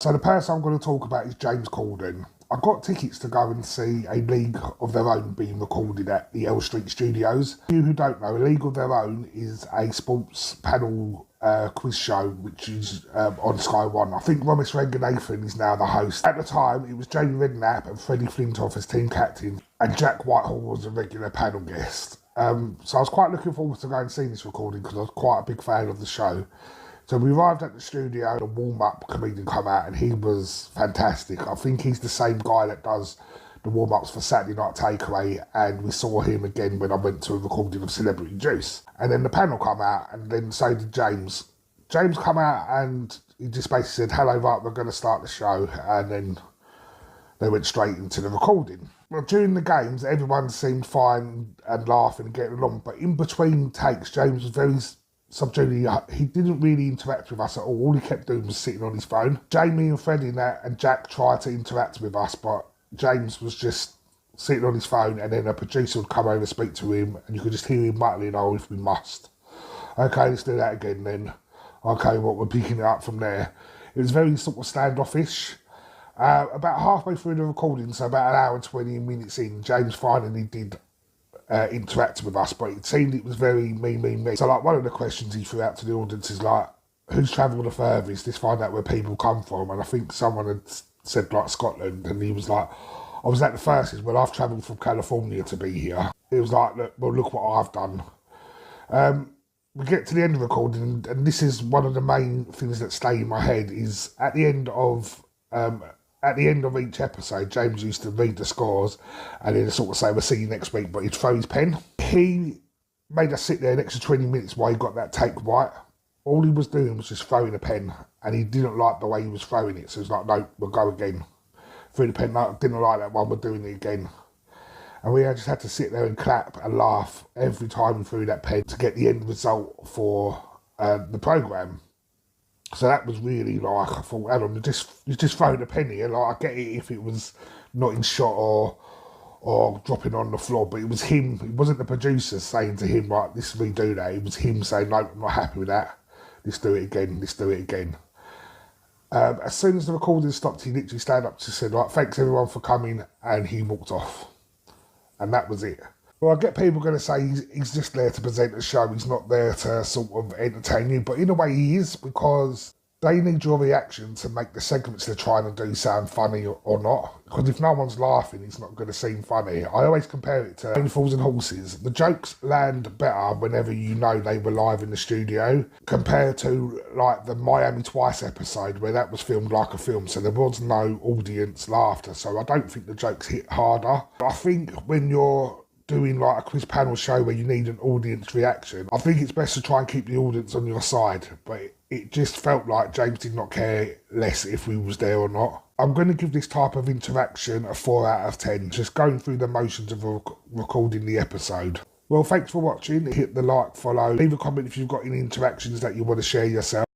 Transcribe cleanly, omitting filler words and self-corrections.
So the person I'm going to talk about is James Corden. I got tickets to go and see A League of Their Own being recorded at the L Street Studios. For you who don't know, A League of Their Own is a sports panel quiz show which is on Sky One. I think Romis Ranganathan is now the host. At the time, it was Jamie Redknapp and Freddie Flintoff as team captain, and Jack Whitehall was a regular panel guest. So I was quite looking forward to going and seeing this recording because I was quite a big fan of the show. So we arrived at the studio, the warm-up comedian come out, and he was fantastic. I think he's the same guy that does the warm-ups for Saturday Night Takeaway, and we saw him again when I went to a recording of Celebrity Juice. And then the panel come out, and then so did James. James come out, and he just basically said, "Hello, right, we're going to start the show," and then they went straight into the recording. Well, during the games, everyone seemed fine and laughing and getting along, but in between takes, James was very subdued. He didn't really interact with us at all. All he kept doing was sitting on his phone. Jamie and Freddie and Jack tried to interact with us, but James was just sitting on his phone, and then a producer would come over and speak to him, and you could just hear him muttering, "Oh, if we must. Okay, let's do that again then. Okay, well, we're picking it up from there." It was very sort of standoffish. About halfway through the recording, so about an hour and 20 minutes in, James finally did interact with us, but it seemed it was very me. So like one of the questions he threw out to the audience is like, who's travelled the furthest? Let's find out where people come from. And I think someone had said like Scotland, and he was like, I was at the furthest. Well, I've travelled from California to be here. It was like, look what I've done. We get to the end of the recording, and this is one of the main things that stay in my head, is at the end of each episode, James used to read the scores and then sort of say, "We'll see you next week," but he'd throw his pen. He made us sit there an extra 20 minutes while he got that take right. All he was doing was just throwing a pen, and he didn't like the way he was throwing it, so he was like, "No, we'll go again." Threw the pen, "No, didn't like that one, we're doing it again." And we just had to sit there and clap and laugh every time he threw that pen to get the end result for the programme. So that was really like, I thought, Adam, you just throwing a pen here. Like, I get it if it was not in shot or dropping on the floor, but it was him. It wasn't the producers saying to him, like, "This redo that." It was him saying, "No, I'm not happy with that. Let's do it again. As soon as the recording stopped, he literally stand up and said, like, "Thanks everyone for coming," and he walked off. And that was it. Well, I get people going to say he's just there to present a show. He's not there to sort of entertain you. But in a way he is, because they need your reaction to make the segments they're trying to do sound funny or not. Because if no one's laughing, it's not going to seem funny. I always compare it to Fools and Horses. The jokes land better whenever you know they were live in the studio, compared to like the Miami Twice episode where that was filmed like a film. So there was no audience laughter. So I don't think the jokes hit harder. I think when you're doing like a quiz panel show where you need an audience reaction, I think it's best to try and keep the audience on your side, but it just felt like James did not care less if we was there or not. I'm going to give this type of interaction a 4 out of 10, just going through the motions of recording the episode. Well, thanks for watching. Hit the like, follow, leave a comment if you've got any interactions that you want to share yourself.